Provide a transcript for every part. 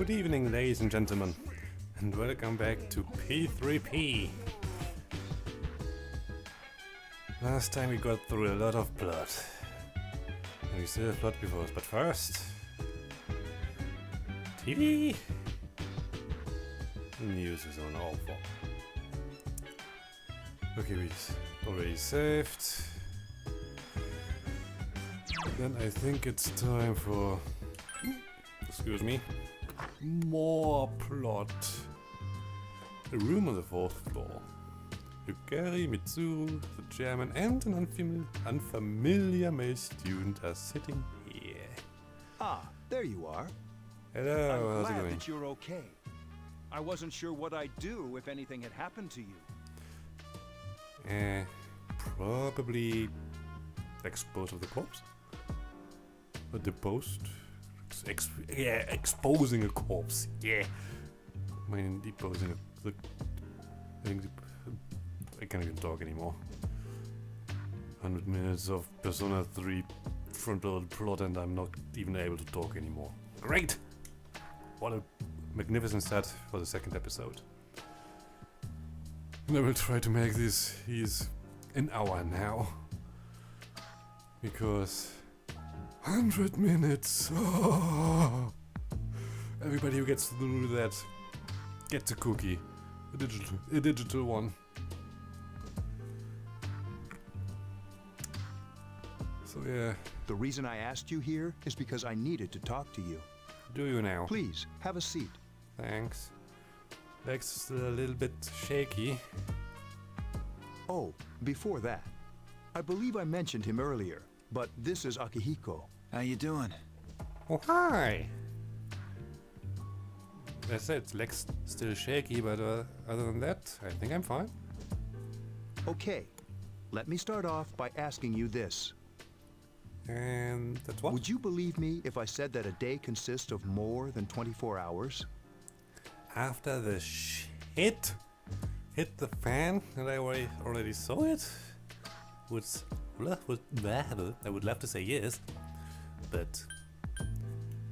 Good evening, ladies and gentlemen, and welcome back to P3P. Last time we got through a lot of blood, and we still have blood before us, but first... TV! News is on all four. Okay, we already saved. Then I think it's time for... excuse me. More plot. A room on the 4th floor. Yukari, Mitsuru, the chairman, and an unfamiliar male student are sitting here. Ah, there you are. Hello, how's it I'm glad going? that you're okay. I wasn't sure what I'd do if anything had happened to you. Probably expose of the corpse? Or deposed? Exposing a corpse. Yeah. I mean, deposing I can't even talk anymore. 100 minutes of Persona 3 front-loaded plot and I'm not even able to talk anymore. Great! What a magnificent start for the second episode. And I will try to make this an hour now. Because 100 minutes. Oh. Everybody who gets through that gets a cookie. A digital one. So yeah. The reason I asked you here is because I needed to talk to you. Do you now? Please, have a seat. Thanks. Leg's still a little bit shaky. Oh, before that, I believe I mentioned him earlier, but this is Akihiko. How you doing? Oh, hi! I said, leg's still shaky, but other than that, I think I'm fine. Okay, let me start off by asking you this. And that's what? Would you believe me if I said that a day consists of more than 24 hours? After the shit hit the fan, and I already saw it, I would love to say yes, but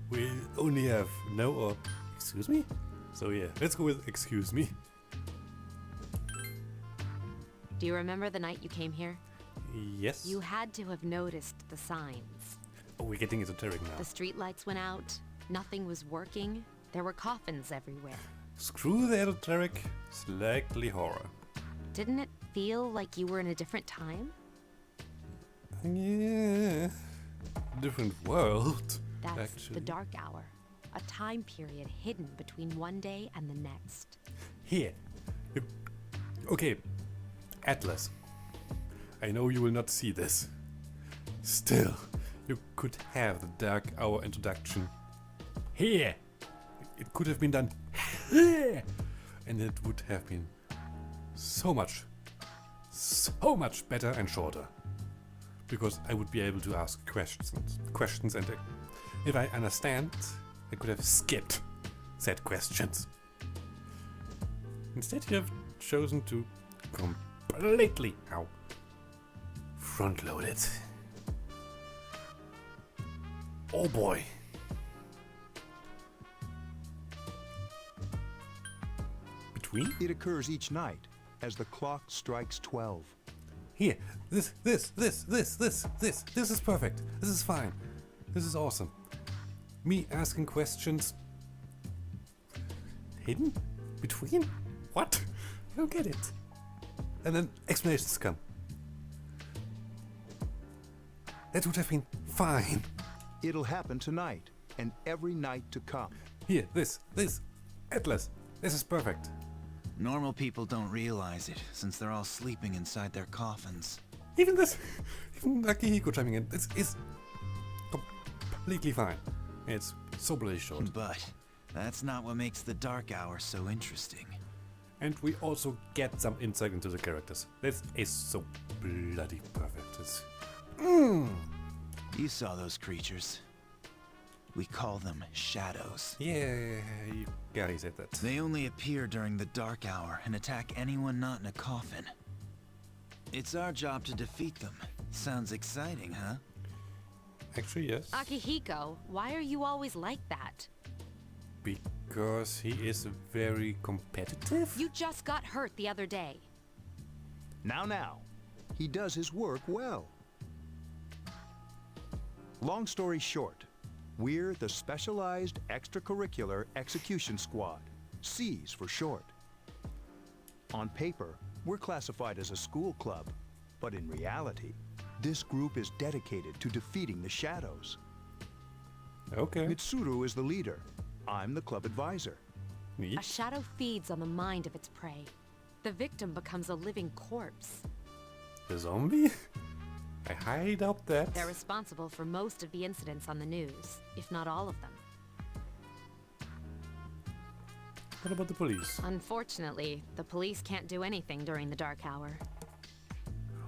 we only have no or excuse me? So yeah, let's go with excuse me. Do you remember the night you came here? Yes. You had to have noticed the signs. Oh, we're getting esoteric now. The streetlights went out, nothing was working, there were coffins everywhere. Screw the esoteric, slightly horror. Didn't it feel like you were in a different time? Yeah. Different world. That's actually. the dark hour. A time period hidden between one day and the next. Here. Okay. Atlas. I know you will not see this. Still, you could have the dark hour introduction here. It could have been done here. And it would have been so much better and shorter. Because I would be able to ask questions and if I understand, I could have skipped said questions. Instead you have chosen to completely front load it. Oh boy. Between? It occurs each night as the clock strikes 12. Here, this is perfect. This is fine. This is awesome. Me asking questions. Hidden? Between? What? I don't get it. And then explanations come. That would have been fine. It'll happen tonight and every night to come. Here, this, Atlas. This is perfect. Normal people don't realize it, since they're all sleeping inside their coffins. Even Akihiko chiming in. This is completely fine. It's so bloody short. But that's not what makes the dark hour so interesting. And we also get some insight into the characters. This is so bloody perfect. It's... You saw those creatures. We call them shadows. Yeah, Gary said that. They only appear during the dark hour and attack anyone not in a coffin. It's our job to defeat them. Sounds exciting, huh? Actually, yes. Akihiko, why are you always like that? because he is very competitive? You just got hurt the other day. Now. He does his work well. Long story short, we're the Specialized Extracurricular Execution Squad, C's for short. On paper, we're classified as a school club, but in reality, this group is dedicated to defeating the shadows. Okay. Mitsuru is the leader. I'm the club advisor. A Neat. shadow feeds on the mind of its prey. The victim becomes a living corpse. The zombie? I highly doubt that. They're responsible for most of the incidents on the news, if not all of them. What about the police? Unfortunately, the police can't do anything during the dark hour.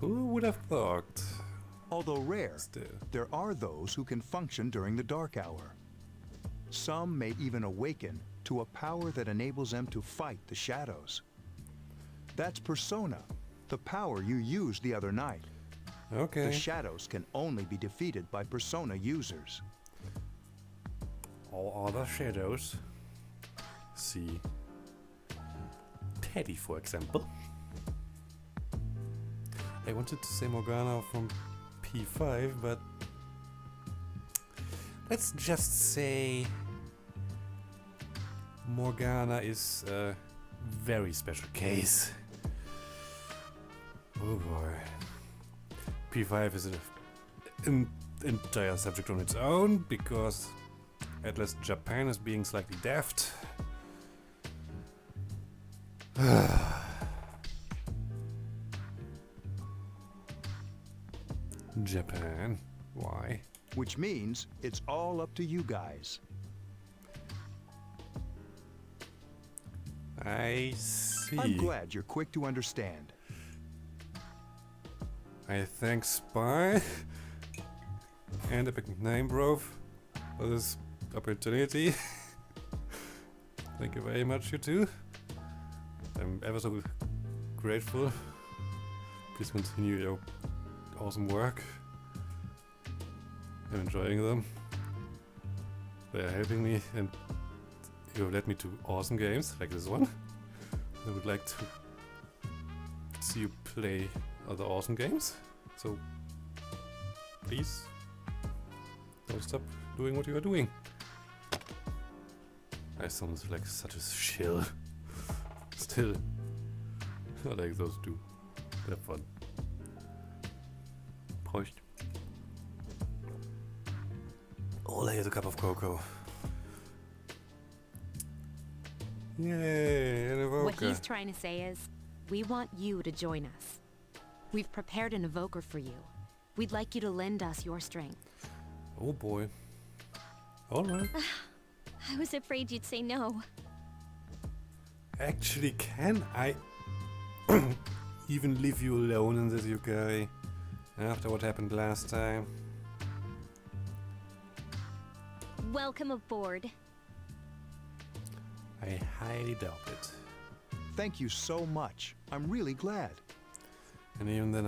Who would have thought? Although rare, Still. there are those who can function during the dark hour. Some may even awaken to a power that enables them to fight the shadows. That's Persona, the power you used the other night. Okay. The shadows can only be defeated by Persona users. All other shadows. See. Teddy, for example. I wanted to say Morgana from P5, but let's just say Morgana is a very special case. Oh boy. P5 is an entire subject on its own, because at least Japan is being slightly daft. Japan. Why? Which means it's all up to you guys. I see. I'm glad you're quick to understand. I thank Spy and Epic Name Bro for this opportunity. Thank you very much, you two. I'm ever so grateful. Please continue your awesome work. I'm enjoying them. They are helping me, and you have led me to awesome games like this one. I would like to see you play other awesome games. So please don't stop doing what you are doing. I sound like such a shill. Still, I like those two. They're fun. Prost. Oh, here's a cup of cocoa. Yay, an evoker. What he's trying to say is, we want you to join us. We've prepared an evoker for you. We'd like you to lend us your strength. Oh boy. Alright. I was afraid you'd say no. Actually, can I even leave you alone in this, you guy? After what happened last time? Welcome aboard. I highly doubt it. Thank you so much. I'm really glad. And even then,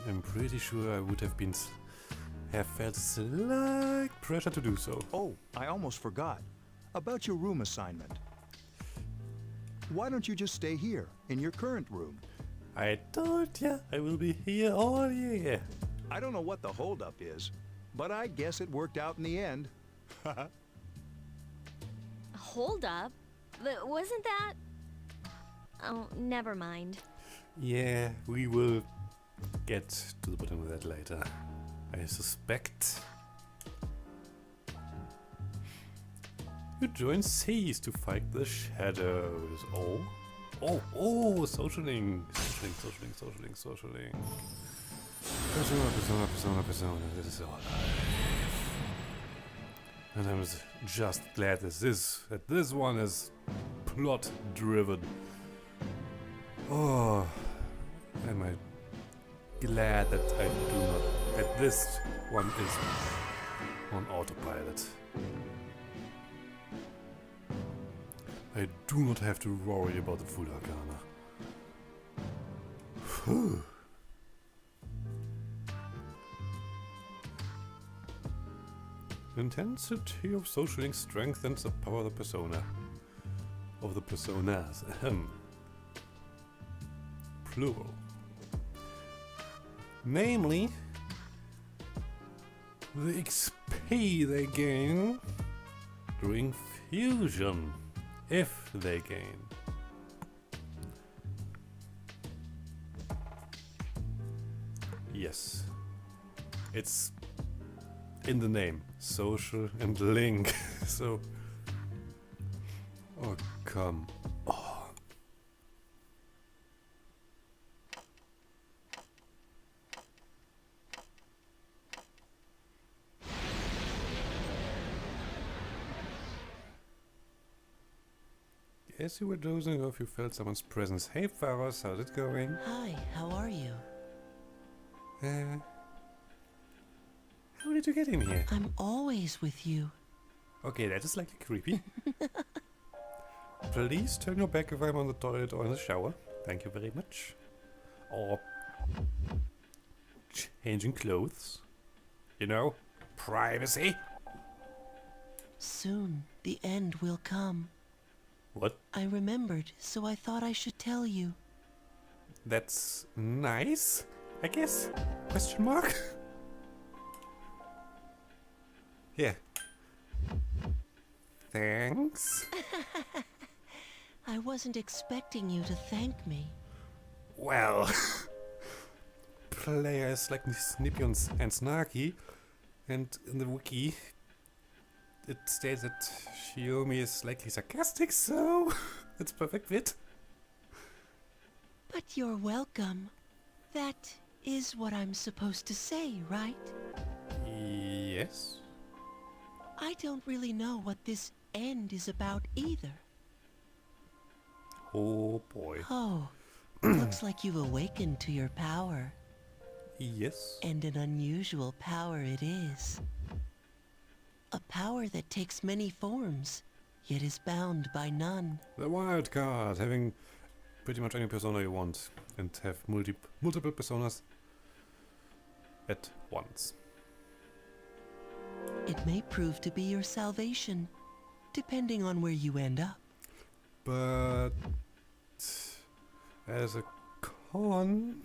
I'm pretty sure I would have have felt slight pressure to do so. Oh, I almost forgot. About your room assignment. Why don't you just stay here, in your current room? I told ya, I will be here all year. I don't know what the holdup is, but I guess it worked out in the end. Hold up. Wasn't that... Oh, never mind. Yeah, we will get to the bottom of that later. I suspect you join C's to fight the shadows. Oh, socialing. Persona. This is all life. And I'm just glad that this one is plot driven. Oh, am I glad that that this one is on autopilot. I do not have to worry about the full arcana. Phew. Intensity of social link strengthens the power of the persona. Of the personas. Plural. Namely, the XP they gain during fusion. If they gain. Yes. It's in the name. Social and link. So. Oh, come on. As you were dozing off, you felt someone's presence. Hey, Faros, how's it going? Hi, how are you? How did you get in here? I'm always with you. Okay, that is slightly creepy. Please turn your back if I'm on the toilet or in the shower. Thank you very much. Or changing clothes. You know, privacy. Soon, the end will come. What? I remembered, so I thought I should tell you. That's nice, I guess. Question mark? Yeah. Thanks. I wasn't expecting you to thank me. Well, player is slightly snippy and snarky, and in the wiki it states that Shiomi is slightly sarcastic, so it's perfect fit. But you're welcome. That is what I'm supposed to say, right? Yes. I don't really know what this end is about either. Oh boy. Oh, looks like you've awakened to your power. Yes. And an unusual power it is. A power that takes many forms, yet is bound by none. The wild card, having pretty much any persona you want and have multiple personas at once. It may prove to be your salvation, depending on where you end up. But as a con,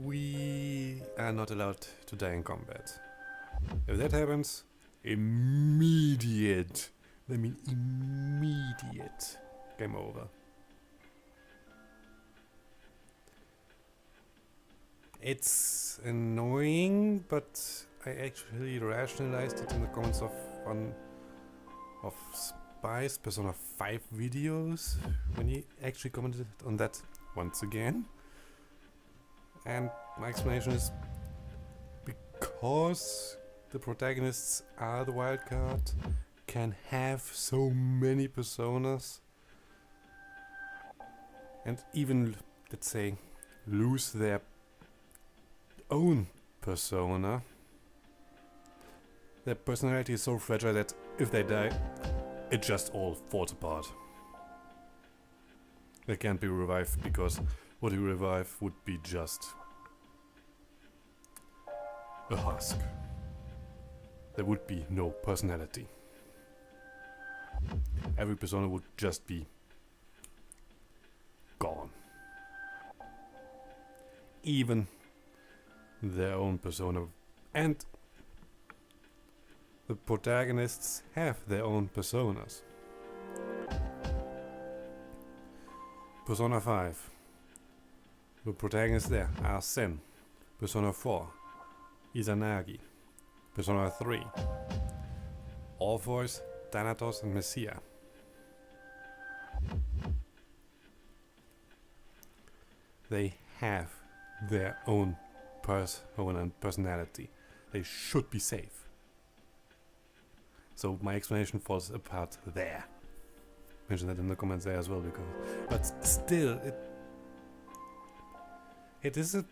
we are not allowed to die in combat. If that happens, immediate, I mean immediate, game over. It's annoying, but I actually rationalized it in the comments of one of Spy's Persona 5 videos when he actually commented on that once again. And my explanation is because the protagonists are the wildcard, can have so many personas, and even, let's say, lose their own persona. Their personality is so fragile that if they die, it just all falls apart. They can't be revived because what you revive would be just a husk. There would be no personality. Every persona would just be gone. Even their own persona. And the protagonists have their own personas. Persona 5. The protagonists there are Sen. Persona 4. Izanagi. Persona 3. Orpheus, Thanatos and Messiah. They have their own persona and personality. They should be safe. So my explanation falls apart there. Mention that in the comments there as well, because but still it is an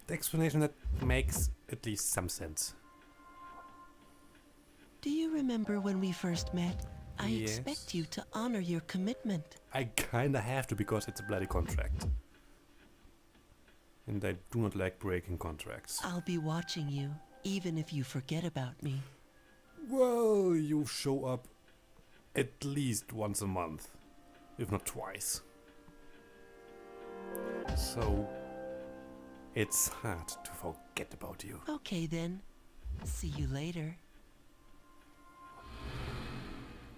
explanation that makes at least some sense. Do you remember when we first met? I Yes. expect you to honor your commitment. I kinda have to because it's a bloody contract. And I do not like breaking contracts. I'll be watching you, even if you forget about me. Well, you show up at least once a month, if not twice. So, it's hard to forget about you. Okay then. See you later.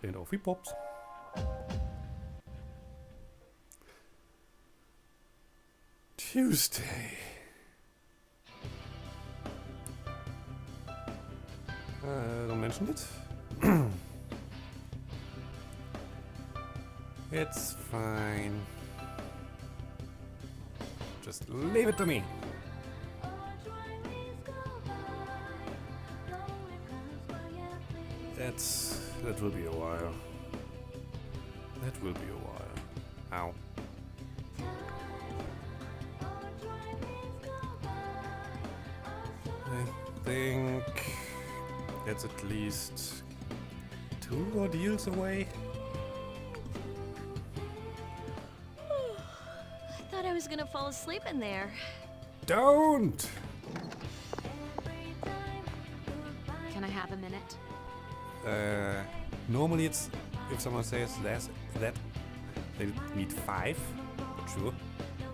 And off he pops. Tuesday. Don't mention it. It's fine. Just leave it to me. That will be a while. That will be a while. Ow. I think that's at least 2 ordeals away. I thought I was gonna fall asleep in there. Don't! Can I have a minute? Normally it's, if someone says that, they need 5. But sure,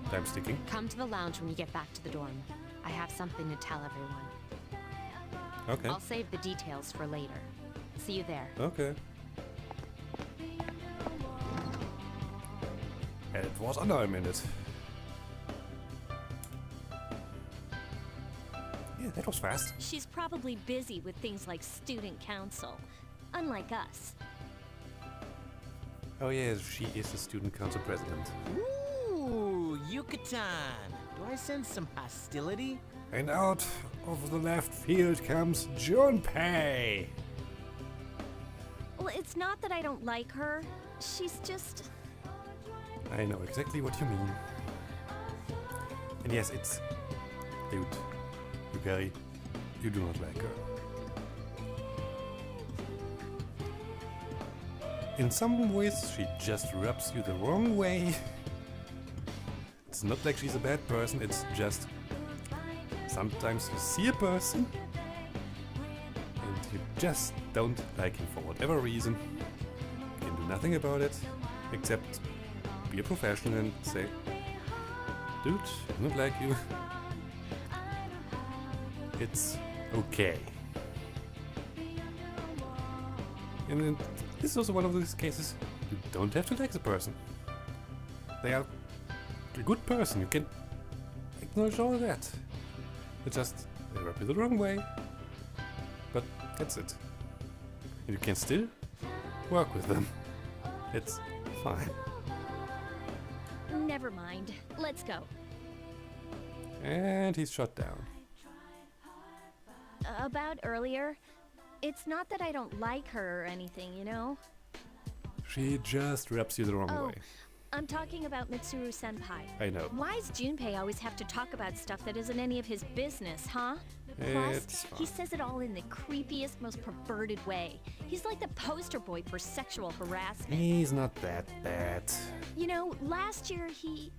time's ticking. Come to the lounge when you get back to the dorm. I have something to tell everyone. Okay. I'll save the details for later. See you there. Okay. And it was under a minute. Yeah, that was fast. She's probably busy with things like student council, unlike us. Oh yeah, she is the student council president. Ooh, Yucatan. Do I sense some hostility? And out of the left field comes Junpei. Well, it's not that I don't like her. She's just... I know exactly what you mean. And yes, it's... Dude, Yukari, you do not like her. In some ways, she just rubs you the wrong way. It's not like she's a bad person, it's just... Sometimes you see a person and you just don't like him for whatever reason. You can do nothing about it except be a professional and say, dude, I don't like you. It's okay. And then this is also one of those cases you don't have to like the person. They are a good person, you can acknowledge all that. It's just they rub you the wrong way. But that's it. And you can still work with them. It's fine. Never mind. Let's go. And he's shut down. About earlier, it's not that I don't like her or anything, you know? She just rubs you the wrong Oh, way. I'm talking about Mitsuru-senpai. I know. Why does Junpei always have to talk about stuff that isn't any of his business, huh? Plus, It's he fine. says it all in the creepiest, most perverted way. He's like the poster boy for sexual harassment. He's not that bad. You know, last year he...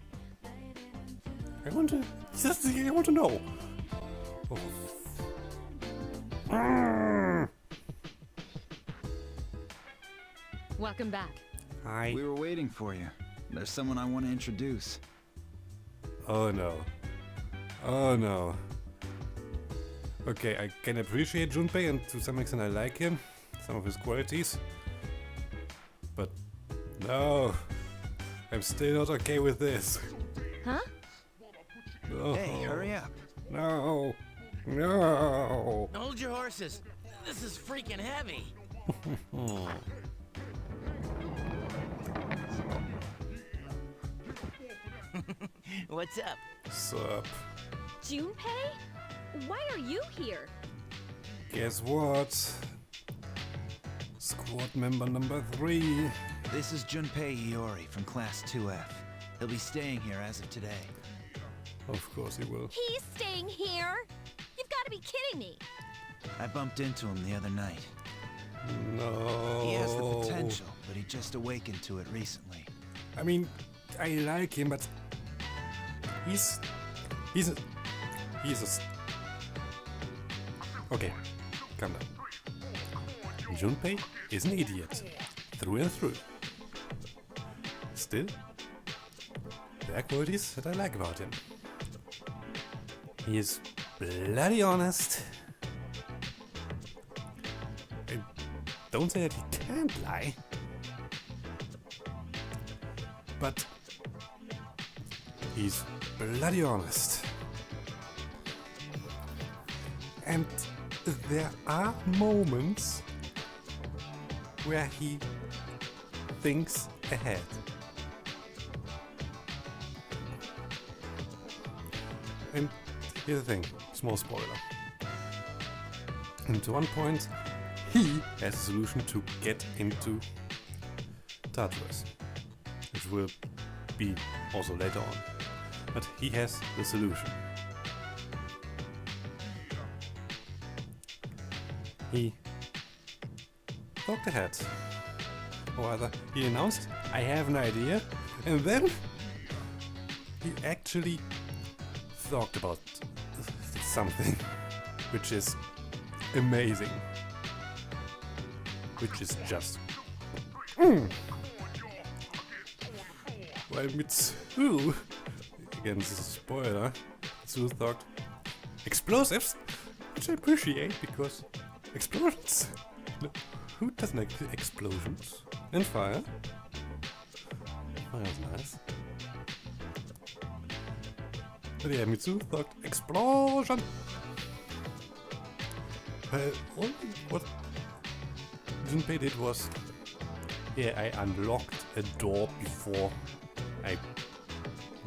I want to know. Oh. Mm. Welcome back. Hi. We were waiting for you. There's someone I want to introduce. Oh no. Oh no. Okay, I can appreciate Junpei and to some extent I like him. Some of his qualities. But no. I'm still not okay with this. Huh? No. Hey, hurry up. No. No. Hold your horses. This is freaking heavy. What's up? Sup. Junpei? Why are you here? Guess what? Squad member number 3. This is Junpei Iori from Class 2F. He'll be staying here as of today. Of course he will. He's staying here? You've got to be kidding me. I bumped into him the other night. No. He has the potential, but he just awakened to it recently. I mean, I like him, but he's a Okay, calm down. Junpei is an idiot, through and through. Still, there are qualities that I like about him. He is bloody honest. I don't say that he can't lie, but he's bloody honest. And there are moments where he thinks ahead. And here's the thing, small spoiler. And to one point, he has a solution to get into Tartarus, which will be also later on. But he has the solution. He thought ahead. Or rather, he announced, I have an idea, and then he actually thought about something which is amazing. Which is just... Well, Mitsu... Again, this is a spoiler. Mitsu thought... Explosives? Which I appreciate, because... Explosions? No, who doesn't like explosions? And fire? Fire's nice. But yeah, Mitsu thought explosion! What Junpei did was... Yeah, I unlocked a door before I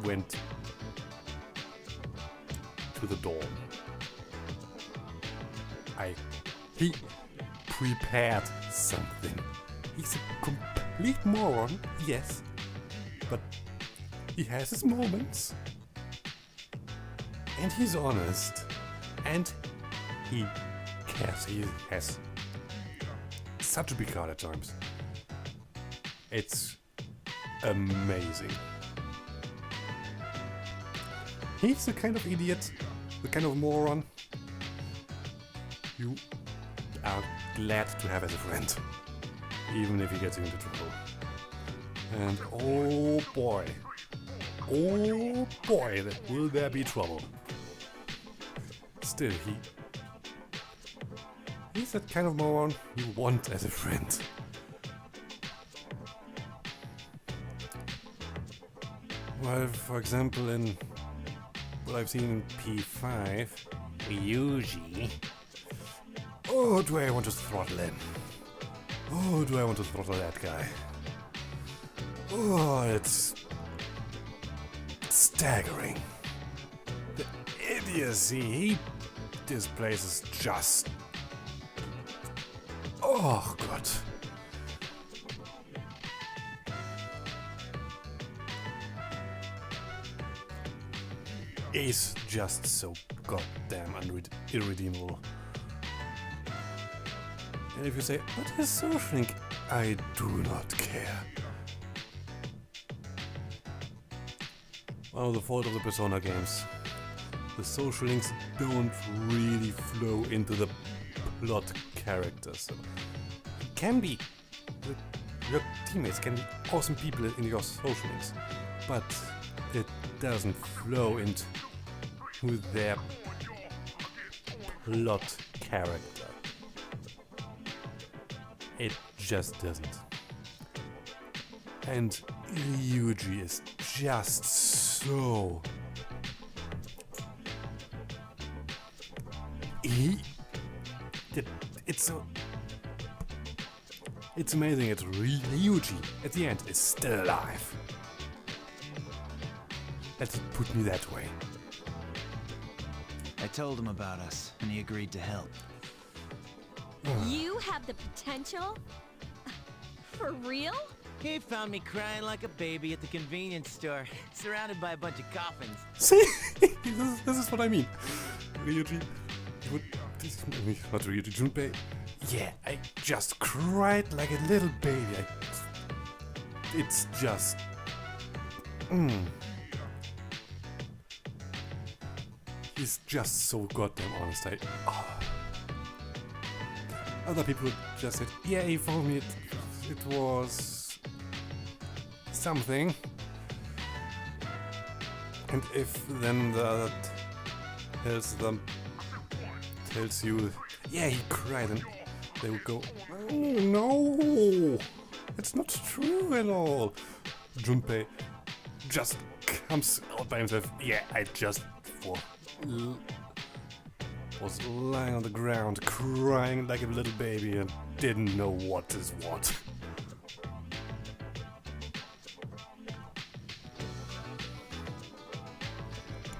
went to the door. He prepared something. He's a complete moron, yes, but he has his moments. And he's honest. And he cares. He has such a big heart at times. It's amazing. He's the kind of idiot, the kind of moron you are glad to have as a friend, even if he gets into trouble. And oh boy, will there be trouble. Still, he's that kind of moron you want as a friend. Well, for example, in what I've seen in P5, Ryuji. Oh, do I want to throttle him? Oh, do I want to throttle that guy? Oh, it's staggering. The idiocy he displays is just... Oh, God. He's just so goddamn irredeemable. And if you say, what is social link? I do not care. One of the fault of the Persona games. The social links don't really flow into the plot characters. So it can be, your teammates can be awesome people in your social links, but it doesn't flow into their plot character. It just doesn't. And Ryuji is just so... It's so... It's amazing that Ryuji, at the end, is still alive. Let's put me that way. I told him about us, and he agreed to help. You have the potential? For real? He found me crying like a baby at the convenience store, surrounded by a bunch of coffins. See? this is what I mean. Ryuji... Not Ryuji, Junpei. Yeah, I just cried like a little baby. It's just... He's just so goddamn honest. Other people just said, yeah, he told me it was something. And if then the other tells you, yeah, he cried, and they would go, oh no, it's not true at all. Junpei just comes out by himself. Yeah, I just was lying on the ground, crying like a little baby, and didn't know what is what.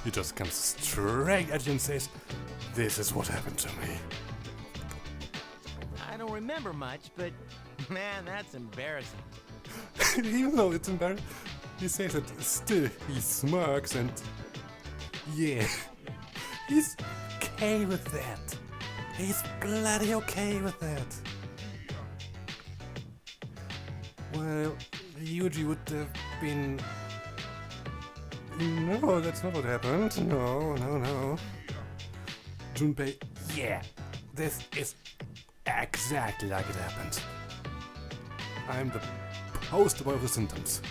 He just comes straight at you and says, this is what happened to me. I don't remember much, but man, that's embarrassing. Even though it's embarrassing, he says it still. He smirks and yeah, he's okay with that. He's bloody okay with that. Well, Yuji would have been... No, that's not what happened. No. Junpei, yeah, this is exactly like it happened. I'm the poster boy of the symptoms.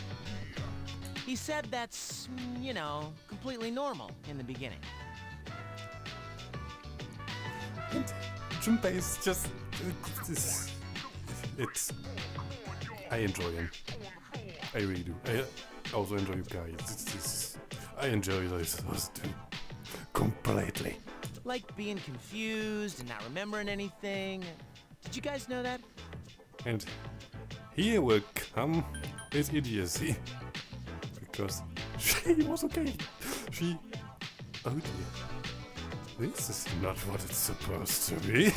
He said that's, you know, completely normal in the beginning. And Junpei is just... It's... I enjoy him. I really do. I also enjoy you guys. I enjoy those two. Completely. Like being confused and not remembering anything. Did you guys know that? And here will come his idiocy. Because she was okay. Oh dear. This is not what it's supposed to be.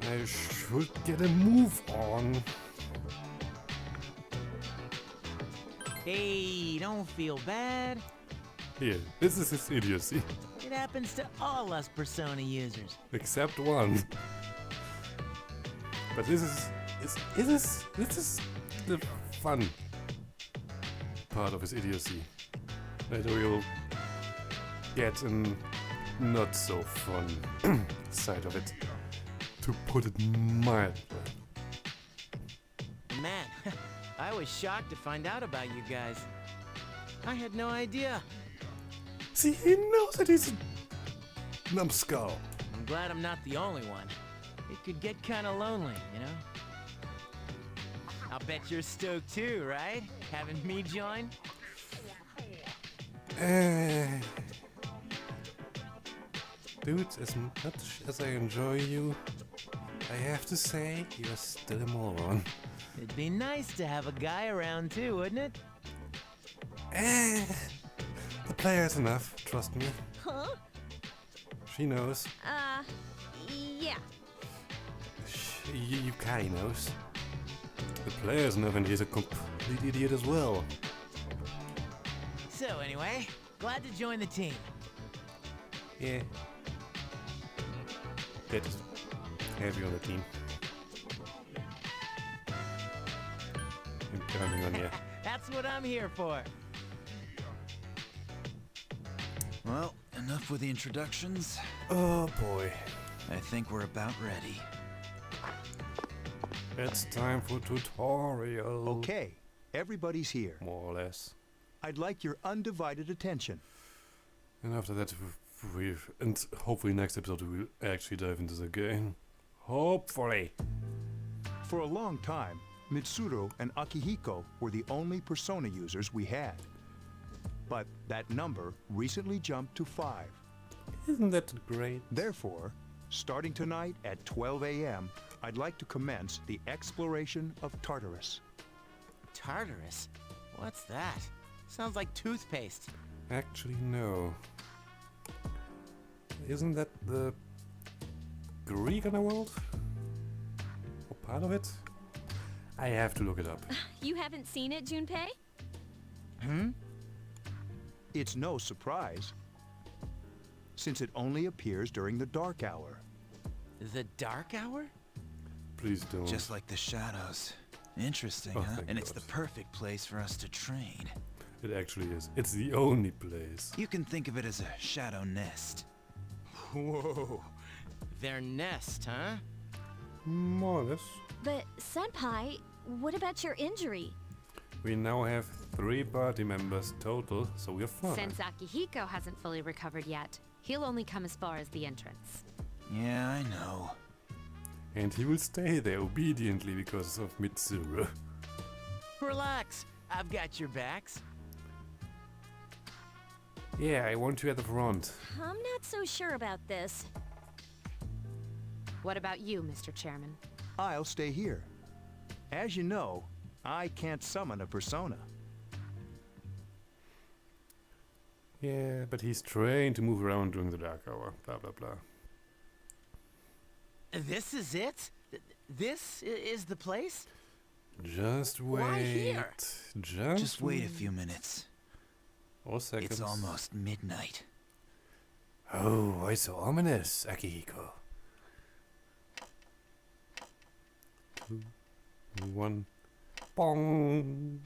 I should get a move on. Hey, don't feel bad. Here, this is his idiocy. It happens to all us Persona users. Except one. But this is the fun part of his idiocy. That we'll get a not so fun side of it, to put it mildly. Man, I was shocked to find out about you guys. I had no idea. See, he knows that he's a numbskull. I'm glad I'm not the only one. It could get kind of lonely, you know? I'll bet you're stoked too, right? Having me join? Dude, as much as I enjoy you, I have to say, you're still a moron. It'd be nice to have a guy around too, wouldn't it? The player's enough, trust me. Huh? She knows. Yeah. Yukari knows. The player's enough, and he's a complete idiot as well. So anyway, glad to join the team. Yeah. Good to have you on the team. I'm counting on you. That's what I'm here for. Well, enough with the introductions. Oh boy. I think we're about ready. It's time for tutorial. Okay, everybody's here. More or less. I'd like your undivided attention. And after that, and hopefully next episode we'll actually dive into the game. Hopefully. For a long time, Mitsuru and Akihiko were the only Persona users we had. But that number recently jumped to 5. Isn't that great? Therefore, starting tonight at 12 a.m., I'd like to commence the exploration of Tartarus. Tartarus? What's that? Sounds like toothpaste. Actually, no. Isn't that the Greek underworld? Or part of it? I have to look it up. You haven't seen it, Junpei? It's no surprise, since it only appears during the dark hour. The Dark Hour? Please don't. Just like the shadows. Interesting, Oh, huh? thank And it's God. the perfect place for us to train. It actually is. It's the only place. You can think of it as a shadow nest. Whoa. Their nest, huh? More or less. But, Senpai, what about your injury? We now have 3 party members total, so we're fine. Since Akihiko hasn't fully recovered yet, he'll only come as far as the entrance. Yeah, I know. And he will stay there obediently because of Mitsuru. Relax. I've got your backs. Yeah, I want you at the front. I'm not so sure about this. What about you, Mr. Chairman? I'll stay here. As you know, I can't summon a persona. Yeah, but he's trained to move around during the dark hour. Blah, blah, blah. This is it? This is the place? Just wait. Why here? Just wait a few minutes. Or seconds. It's almost midnight. Oh, why so ominous, Akihiko? 2, 1, bong!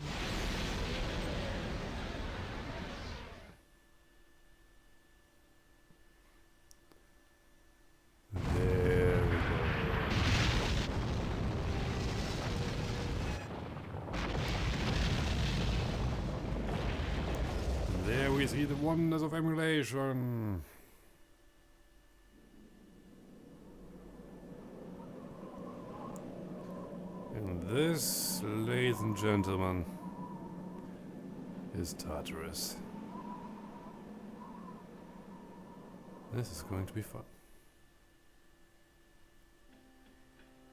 There we go. There we see the wonders of emulation. And this, ladies and gentlemen, is Tartarus. This is going to be fun.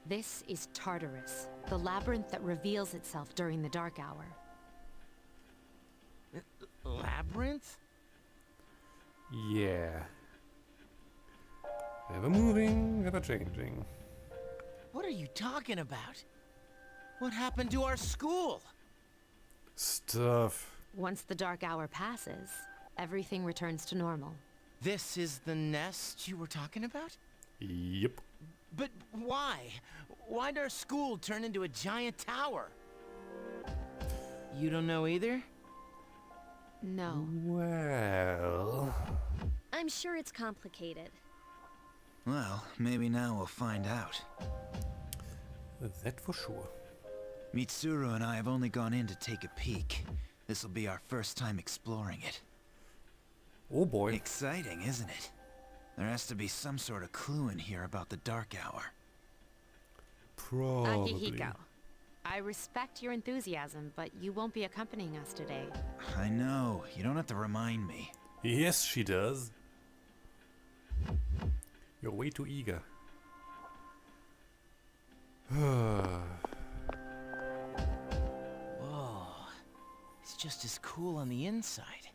This is Tartarus, the labyrinth that reveals itself during the dark hour. Labyrinth? Yeah. Ever moving, ever changing. What are you talking about? What happened to our school? Stuff. Once the dark hour passes, everything returns to normal. This is the nest you were talking about? Yep. But why? Why'd our school turn into a giant tower? You don't know either? No. Well... I'm sure it's complicated. Well, maybe now we'll find out. That for sure. Mitsuru and I have only gone in to take a peek. This'll be our first time exploring it. Oh boy. Exciting, isn't it? There has to be some sort of clue in here about the dark hour. Probably. Akihiko, I respect your enthusiasm, but you won't be accompanying us today. I know, you don't have to remind me. Yes, she does. You're way too eager. Whoa. It's just as cool on the inside.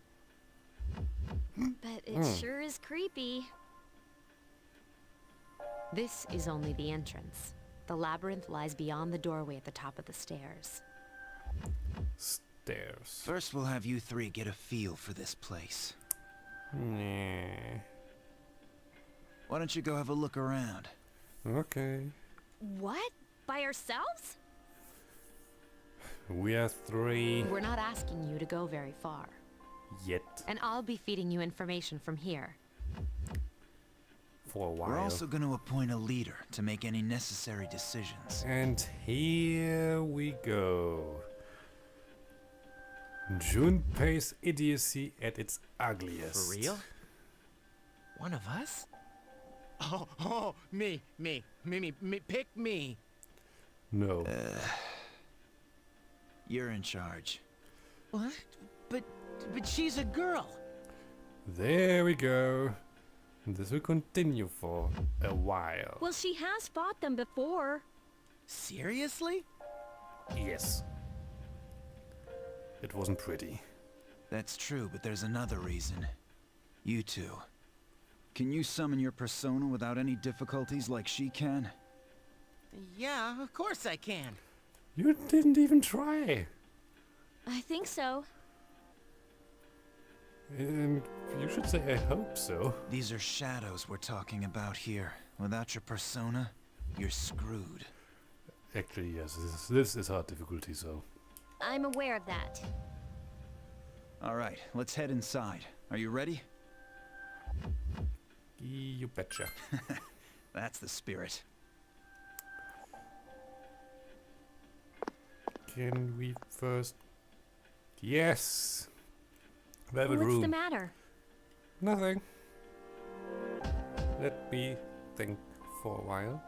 But it sure is creepy. This is only the entrance. The labyrinth lies beyond the doorway at the top of the stairs. Stairs. First we'll have you 3 get a feel for this place. Nah. Why don't you go have a look around? Okay. What? By ourselves? We are 3 We're not asking you to go very far. yet And I'll be feeding you information from here. for a while. We're also going to appoint a leader to make any necessary decisions. And here we go. Junpei's idiocy at its ugliest. For real? One of us? Oh, me, pick me. No. You're in charge. What? But she's a girl. There we go. And this will continue for a while. Well, she has fought them before. Seriously? Yes. It wasn't pretty. That's true, but there's another reason. You two. Can you summon your persona without any difficulties like she can? Yeah, of course I can. You didn't even try. I think so. And you should say I hope so. These are shadows we're talking about here. Without your persona, you're screwed. Actually, yes, this is hard difficulty, so. I'm aware of that. All right, let's head inside. Are you ready? You betcha. That's the spirit. Can we first... Yes! Velvet What's room. the matter? Nothing. Let me think for a while.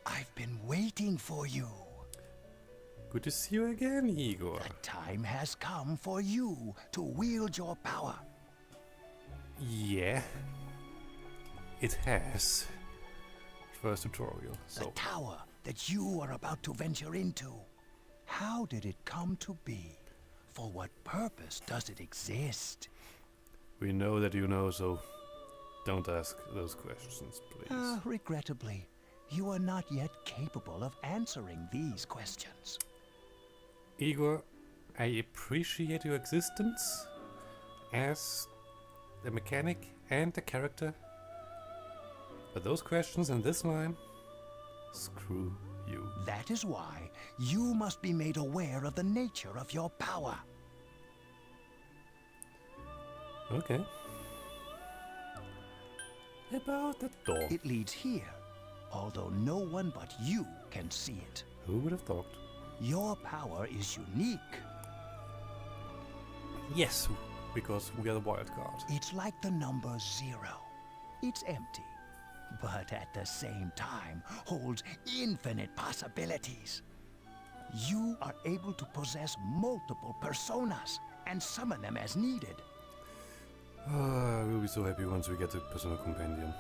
I've been waiting for you. Good to see you again, Igor. The time has come for you to wield your power. Yeah. It has. First tutorial, The so... tower that you are about to venture into. How did it come to be? For what purpose does it exist? We know that you know, so don't ask those questions, please. Regrettably, you are not yet capable of answering these questions. Igor, I appreciate your existence as a mechanic and a character. But those questions in this line, screw you. That is why you must be made aware of the nature of your power. Okay. About the door. It leads here, although no one but you can see it. Who would have thought? Your power is unique. Yes, because we are the wild card. It's like the number 0. It's empty, but at the same time holds infinite possibilities. You are able to possess multiple personas and summon them as needed. We'll be so happy once we get the personal companion.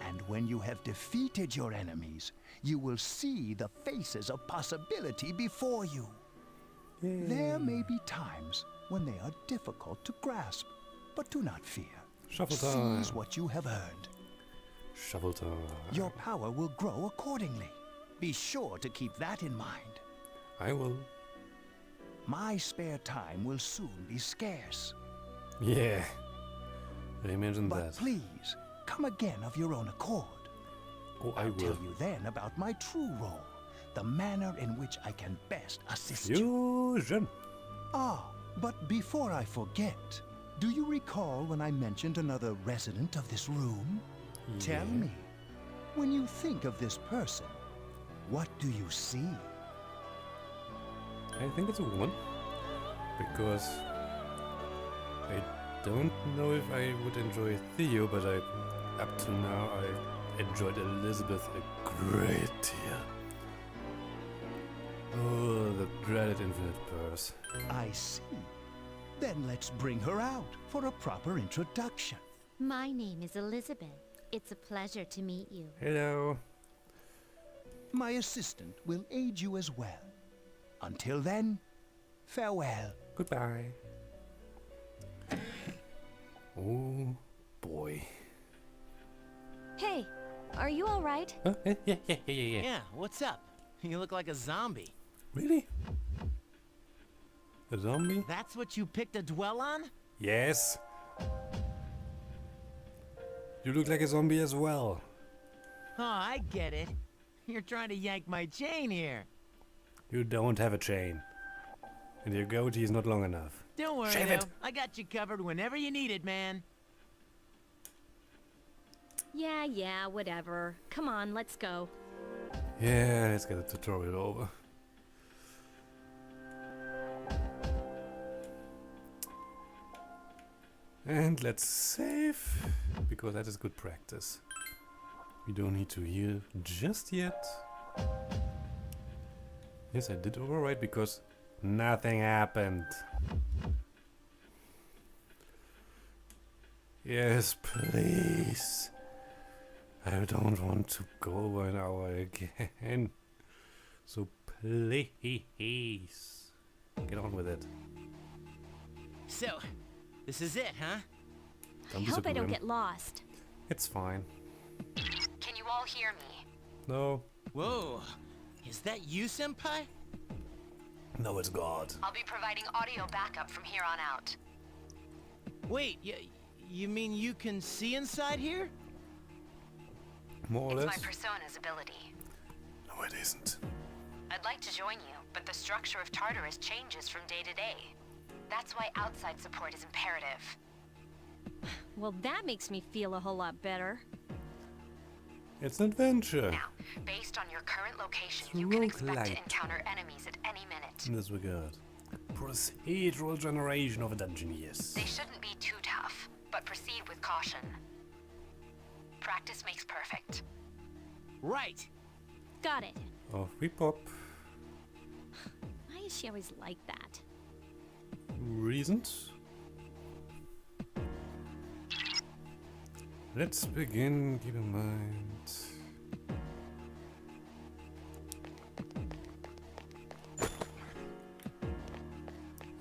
And when you have defeated your enemies, you will see the faces of possibility before you. There may be times when they are difficult to grasp, but do not fear. Shuffle time. Seize what you have earned. Shovel time. Your power will grow accordingly. Be sure to keep that in mind. I will. My spare time will soon be scarce. Yeah. I imagine But that. please, come again of your own accord. Oh, I I'll tell will. you then about my true role, the manner in which I can best assist you. Fusion. Ah, but before I forget, do you recall when I mentioned another resident of this room? Tell Yeah. me, when you think of this person, what do you see? I think it's a woman. Because I don't know if I would enjoy Theo, but up to now I enjoyed Elizabeth a great deal. Oh, the dreaded infinite purse. I see. Then let's bring her out for a proper introduction. My name is Elizabeth. It's a pleasure to meet you. Hello. My assistant will aid you as well. Until then, farewell. Goodbye. Oh boy. Hey, are you all right? Huh? Yeah. Yeah, what's up? You look like a zombie. Really? A zombie? That's what you picked to dwell on? Yes. You look like a zombie as well. Oh, I get it. You're trying to yank my chain here. You don't have a chain. And your goatee is not long enough. Don't worry, Shave though. it. I got you covered whenever you need it, man. Yeah, whatever. Come on, let's go. Yeah, let's get the tutorial over. And let's save, because that is good practice. We don't need to heal just yet. Yes, I did overwrite because nothing happened. Yes, please. I don't want to go over an hour again. So please, get on with it. So, this is it, huh? Don't I be so hope I don't grim. get lost. It's fine. Can you all hear me? No, Whoa. Is that you, Senpai? no, it's God. I'll be providing audio backup from here on out. Wait, you mean you can see inside here? More or It's less. my persona's ability. No, it isn't. I'd like to join you, but the structure of Tartarus changes from day to day. That's why outside support is imperative. Well, that makes me feel a whole lot better. It's an adventure. Now, based on your current location, It's you can expect roguelike. to encounter enemies at any minute. In this regard. Procedural generation of a dungeon, yes. They shouldn't be too tough, but proceed with caution. Practice makes perfect. Right. Got it. Off we pop. Why is she always like that? Reasons? Let's begin, keep in mind.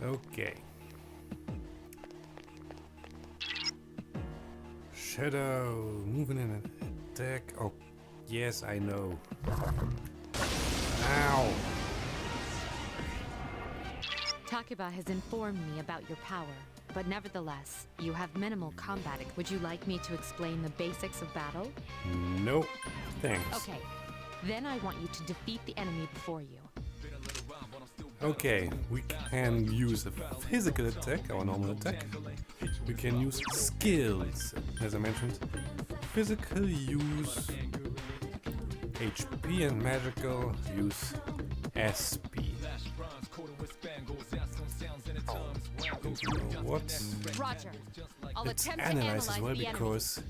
Okay. Shadow, moving in an attack. Oh, yes, I know. Ow! Takeba has informed me about your power, but nevertheless, you have minimal combat. Would you like me to explain the basics of battle? No, thanks. Okay, then I want you to defeat the enemy before you. Okay, we can use a physical attack, our normal attack. We can use skills, as I mentioned. Physical use HP and magical use SP. And you know what? Roger. I'll Let's attempt to analyze as well, the enemy. because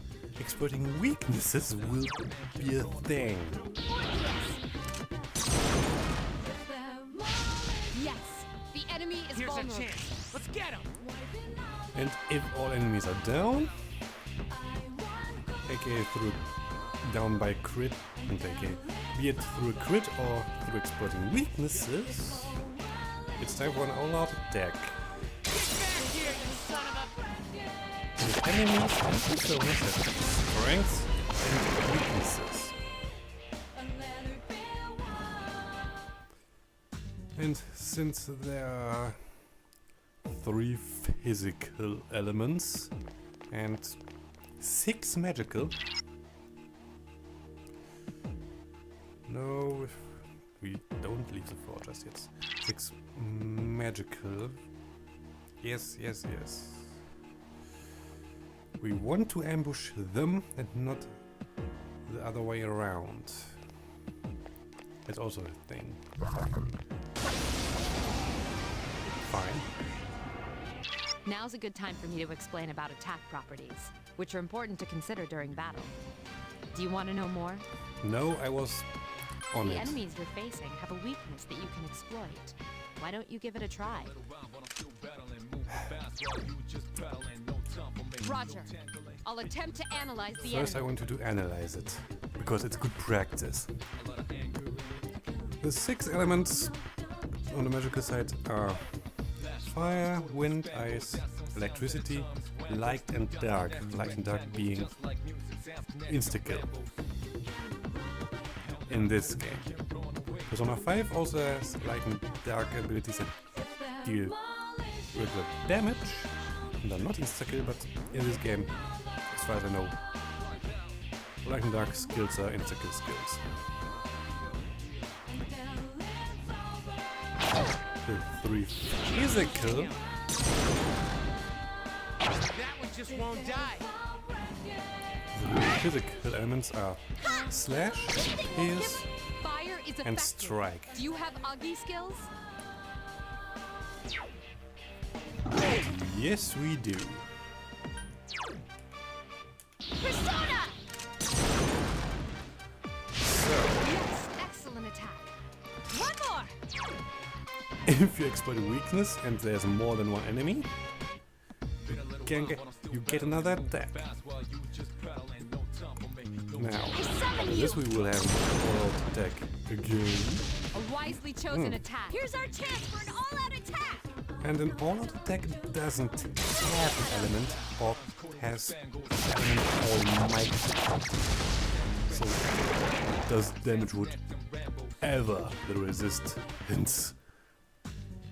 exploiting weaknesses will be a thing. Yes, the enemy is Here's a vulnerable. chance. Let's get him. And if all enemies are down, aka through down by crit, and aka be it through a crit or through exploiting weaknesses, it's time for an all-out attack. Get back here, you son of a... The enemies and personas have strengths and weaknesses. And since there are 3 physical elements and 6 magical, no, we don't leave the floor just yet. 6 magical. Yes, yes, yes. We want to ambush them and not the other way around. That's also a thing. Fine. Now's a good time for me to explain about attack properties, which are important to consider during battle. Do you want to know more? No, I was on The it. enemies you're facing have a weakness that you can exploit. Why don't you give it a try? Roger. I'll attempt to analyze the First I enemy. want to analyze it, because it's good practice. The 6 elements on the magical side are fire, wind, ice, electricity, light and dark. Light and dark being insta-kill in this game. Persona 5 also has light and dark abilities that deal regular damage and are not insta-kill, but in this game, as far as I know, light and dark skills are insta-kill skills. The 3 physical That one just won't die. physical elements are slash, pierce, Fire is and effective. strike. Do you have Augie skills? Yes, we do. Persona! So, Yes, excellent attack. One more! if you exploit a weakness and there's more than one enemy, you get another attack. Now, after this we will have an all-out attack again. A wisely chosen attack. Here's our chance for an all-out attack! And an all-out attack doesn't have an element or has an element almighty. So it does damage whatever the resistance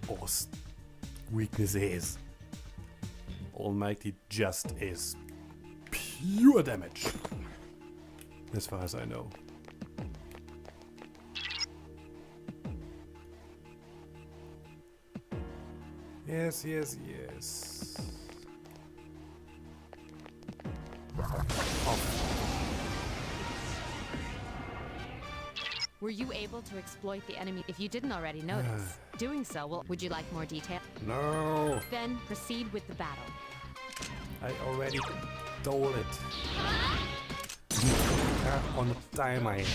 or weakness is. Almighty just is pure damage, as far as I know. Yes, yes, yes. Were you able to exploit the enemy? If you didn't already notice, doing so will... Would you like more detail? No! Then proceed with the battle. I already stole it. On time I am.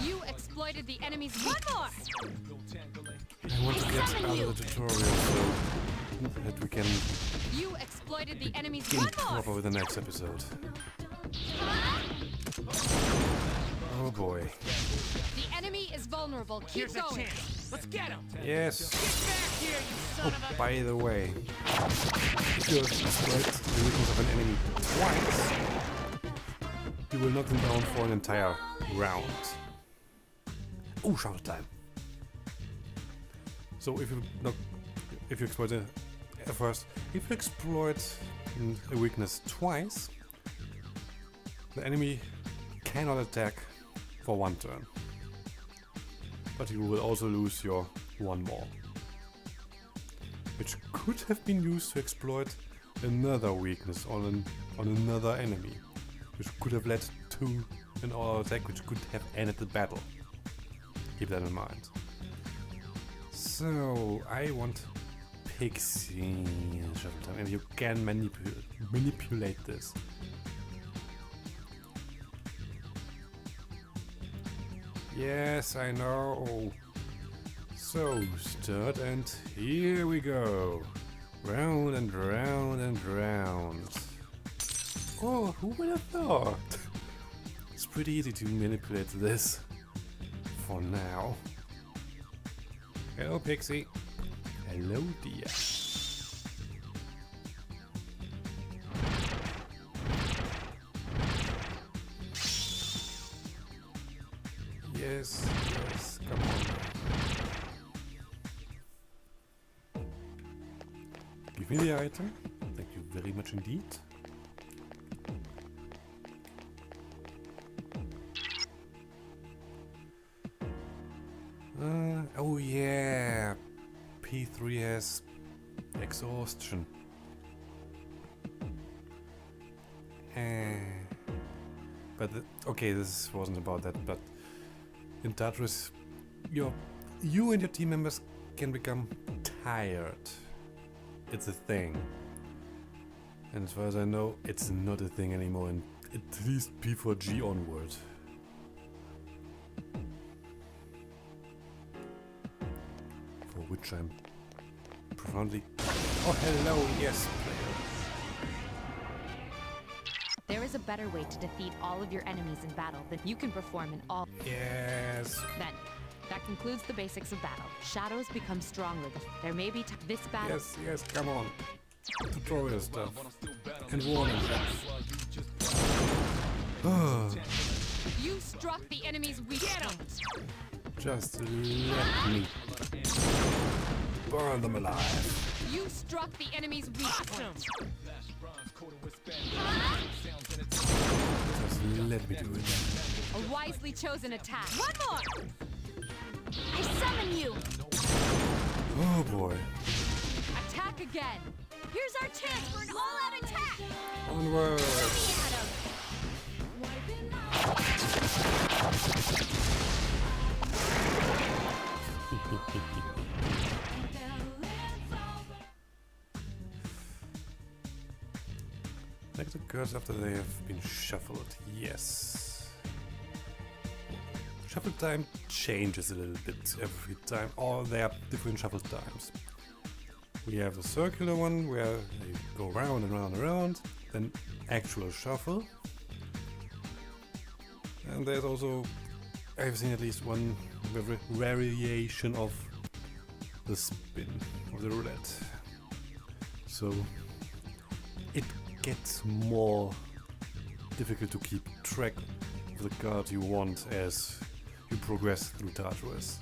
You exploited the enemy's... One more! I want to get out of the tutorial so that we can You exploited the enemy's... begin One more! proper with the next episode. Oh boy. The enemy is vulnerable. Keep Here's a going. chance. Let's get him. Yes. Get back here, you son of a... By the way, if you exploit the weakness of an enemy twice, you will knock them down for an entire round. Oh, shout time. So if you exploit it first, if you exploit a weakness twice, the enemy cannot attack for one turn. But you will also lose your one more, which could have been used to exploit another weakness on another enemy, which could have led to an all attack which could have ended the battle. Keep that in mind. So I want Pixie Shuttle Time, and you can manipulate this. Yes, I know. So, start, and here we go. Round and round and round. Oh, who would have thought? It's pretty easy to manipulate this. For now. Hello, Pixie. Hello, dear. Yes, yes, come on. Give me the item. Thank you very much indeed. Oh yeah, P3 has exhaustion. But okay, this wasn't about that, but in Tartarus, you and your team members can become tired. It's a thing. And as far as I know, it's not a thing anymore, and at least P4G onward. For which I'm profoundly... Oh, hello, yes, player. There is a better way to defeat all of your enemies in battle than you can perform in all... Yes. Then, that concludes the basics of battle. Shadows become stronger. There may be this battle... Yes, come on. Tutorial stuff. And warning stuff. You struck the enemy's weak point. Just let me burn them alive. You struck the enemy's weak point. Just let me do it. A wisely chosen attack. One more! I summon you! Oh boy. Attack again. Here's our chance for an all-out attack! Onward. Like the cards after they have been shuffled, yes. Shuffle time changes a little bit every time, or there are different shuffle times. We have a circular one where they go round and round and round, then actual shuffle. And there's also, I've seen at least one variation of the spin of the roulette. So it gets more difficult to keep track of the card you want as you progress through Tartarus.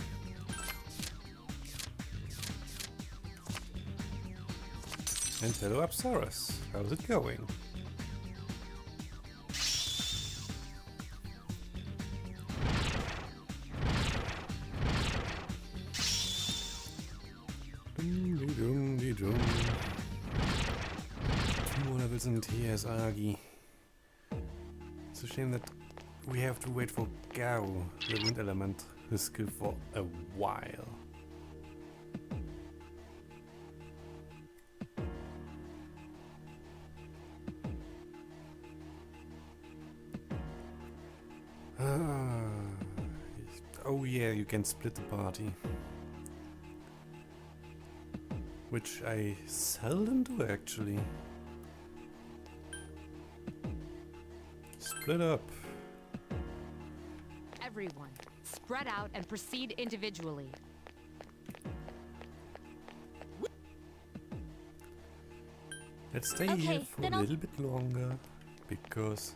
And hello Apsaras, how's it going? Dum-dee-dum-dee-dum. 2 more levels in TS Agi. It's a shame that we have to wait for Gao, the wind element, his skill for a while. Oh yeah, you can split the party. Which I seldom do actually. Split up. Everyone, spread out and proceed individually. Let's stay Okay, here for a then I'll- little bit longer, because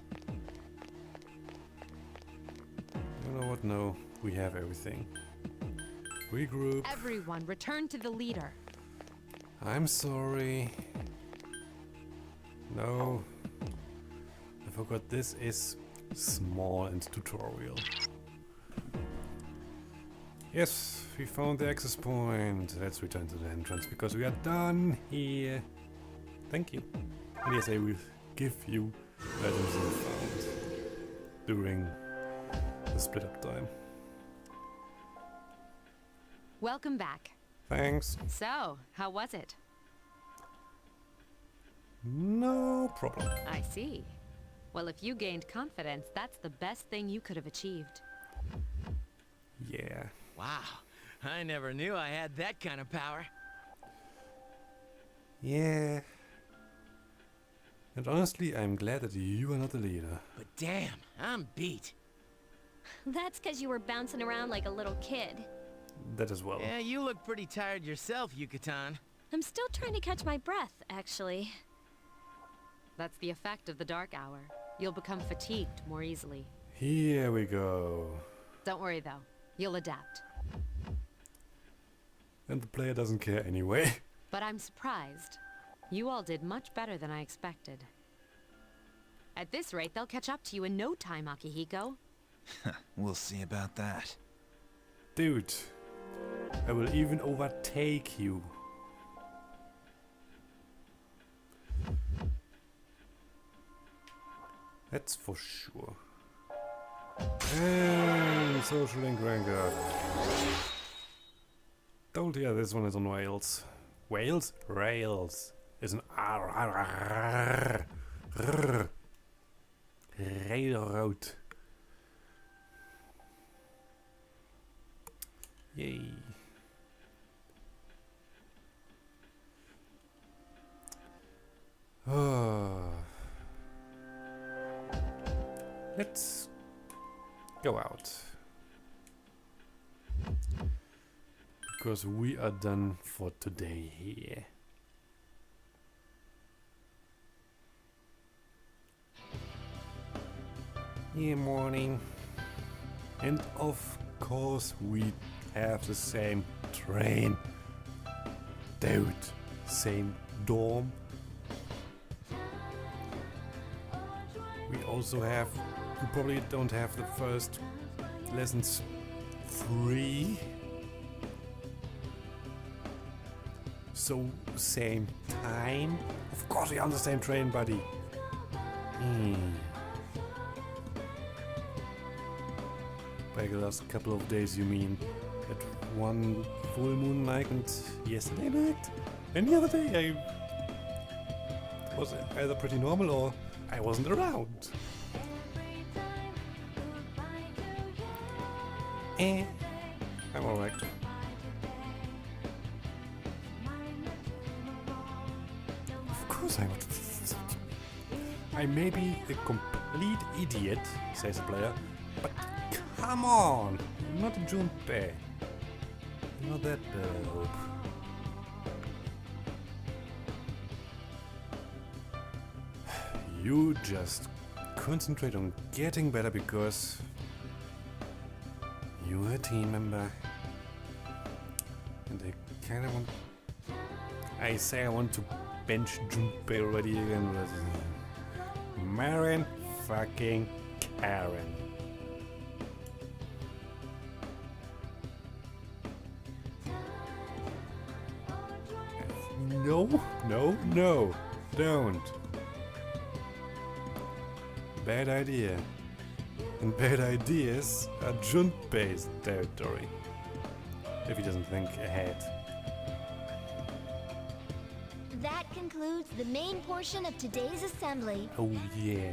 you know what? No, we have everything. Regroup. Everyone, return to the leader. I'm sorry. No, I forgot this is small and tutorial. Yes, we found the access point. Let's return to the entrance because we are done here. Thank you. And yes, I will give you items you found during the split up time. Welcome back. Thanks. So, how was it? No problem. I see. Well, if you gained confidence, that's the best thing you could have achieved. Yeah. Wow, I never knew I had that kind of power. Yeah. And honestly, I'm glad that you are not the leader. But damn, I'm beat. That's because you were bouncing around like a little kid. That as well. Yeah, you look pretty tired yourself, Yucatan. I'm still trying to catch my breath, actually. That's the effect of the dark hour. You'll become fatigued more easily. Here we go. Don't worry though, you'll adapt. And the player doesn't care anyway. But I'm surprised. You all did much better than I expected. At this rate, they'll catch up to you in no time, Akihiko. We'll see about that. Dude, I will even overtake you. That's for sure. And social link rank up. Told you this one is on rails. Wales? Rails. Is an railroad. Yay. Let's go out. Because we are done for today here. Yeah, morning. And of course we have the same train. Dude, same dorm. We also have, we probably don't have the first lessons free. So, same time. Of course we're on the same train, buddy. By the last couple of days, you mean? At one full moon night and yesterday night? Any other day I was either pretty normal or I wasn't around. I'm alright. Of course I'm. I may be a complete idiot, says the player, but come on! I'm not a Junpei. I'm not that dope. You just concentrate on getting better because you're a team member. And I kinda want... I say I want to bench Junpei already again, but... Marin fucking Karen. No, no, no, don't. bad idea. And bad ideas are Junpei's territory. If he doesn't think ahead. That concludes the main portion of today's assembly. Oh yeah.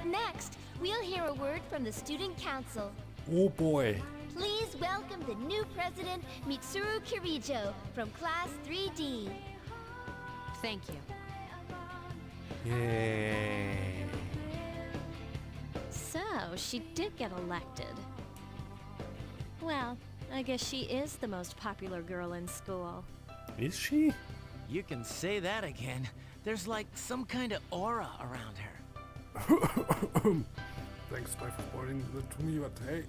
Next, we'll hear a word from the Student Council. Oh boy. Please welcome the new president, Mitsuru Kirijo, from Class 3D. Thank you. Yay. So, she did get elected. Well, I guess she is the most popular girl in school. Is she? You can say that again. There's like some kind of aura around her. Thanks, Spy, for spoiling that to me, but hey.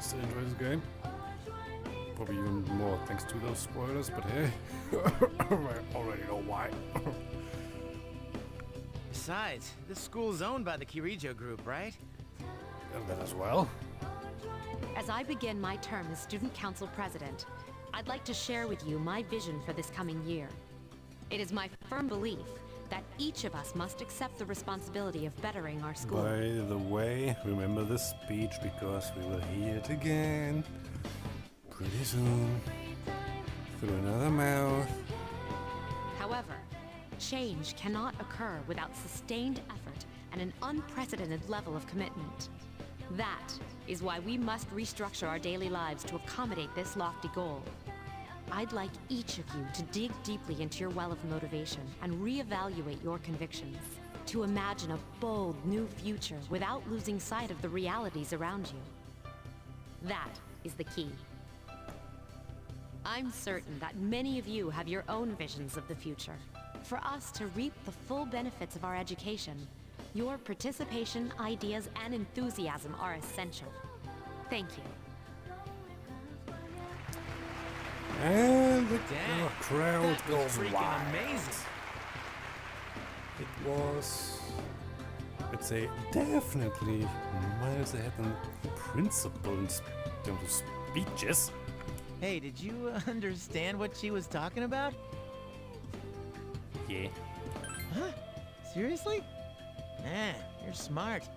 Still enjoy this game. Probably even more thanks to those spoilers, but hey. I already know why. Besides, this school's owned by the Kirijo group, right? And that as well. As I begin my term as Student Council President, I'd like to share with you my vision for this coming year. It is my firm belief that each of us must accept the responsibility of bettering our school. By the way, remember this speech because we will hear it again pretty soon through another mouth. However, change cannot occur without sustained effort and an unprecedented level of commitment. That is why we must restructure our daily lives to accommodate this lofty goal. I'd like each of you to dig deeply into your well of motivation and reevaluate your convictions, to imagine a bold new future without losing sight of the realities around you. That is the key. I'm certain that many of you have your own visions of the future. For us to reap the full benefits of our education, your participation, ideas, and enthusiasm are essential. Thank you. And the Damn, crowd that was goes freaking wild. amazing. It was, let's say, definitely miles ahead than the principal in terms of speeches. Hey, did you understand what she was talking about? Yeah. Huh? Seriously? Man, you're smart.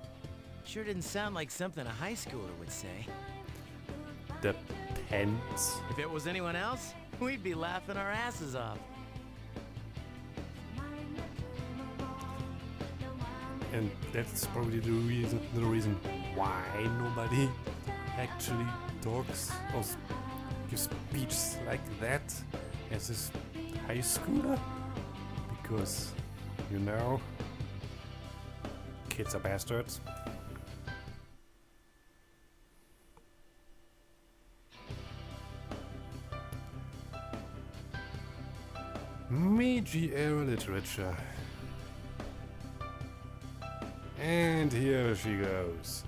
Sure didn't sound like something a high schooler would say. Depends. If it was anyone else, we'd be laughing our asses off. And that's probably the reason why nobody actually talks or gives speeches like that as this high schooler. Because, you know, kids are bastards. Meiji era literature. And here she goes.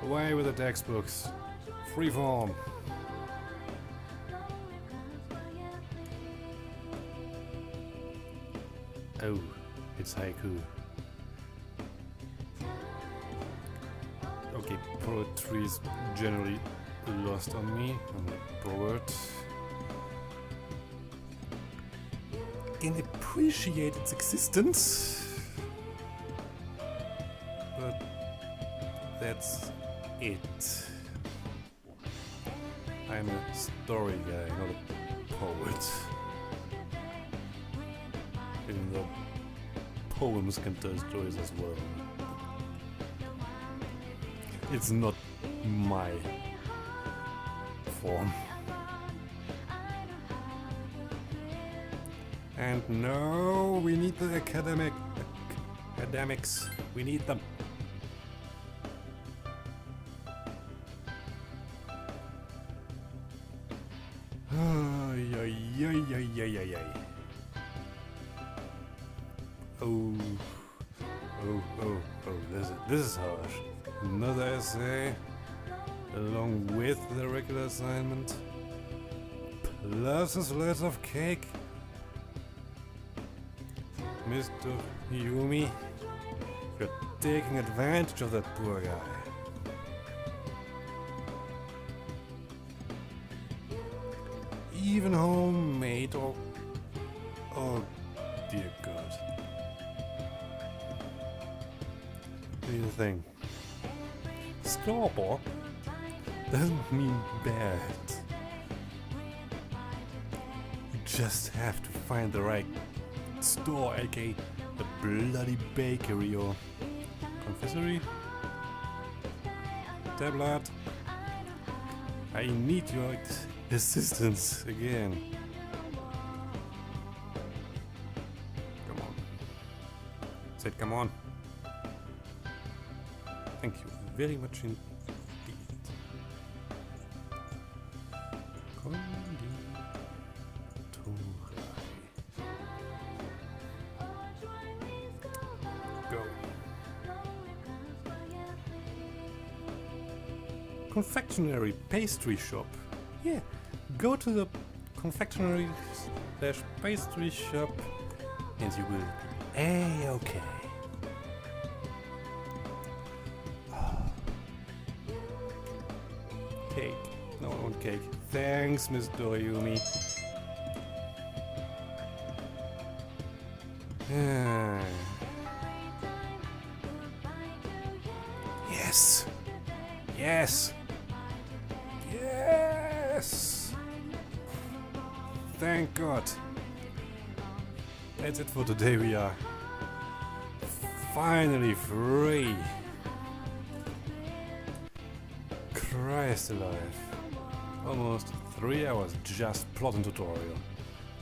Away with the textbooks. Freeform. Oh, it's haiku. Okay, poetry is generally lost on me. I'm a poet. Can appreciate its existence. But that's it. I'm a story guy, not a poet. Even though poems can tell stories as well. It's not my form. And no, we need the academics. We need them. Ay, ay, ay, ay, ay, ay, ay. Oh, this is harsh. Another essay, along with the regular assignment, plus a slice of cake. Mr. Yumi, you're taking advantage of that poor guy. Even homemade or... Oh dear God. thing. Store-bought doesn't mean bad. You just have to find the right store, aka the bloody bakery or confessory. Tablet. I need your assistance again. Come on. Said come on. Thank you very much indeed. Go. Confectionery pastry shop. Yeah, go to the confectionery / pastry shop and you will be A-okay. Cake. No, I want cake. Thanks, Miss Doriyumi. Yes! Yes! Yes! Thank God. That's it for today. We are finally free. Christ alive. Almost 3 hours just plotting tutorial.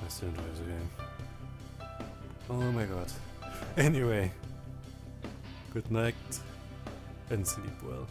I still enjoy this game. Oh my god. Anyway. Good night and sleep well.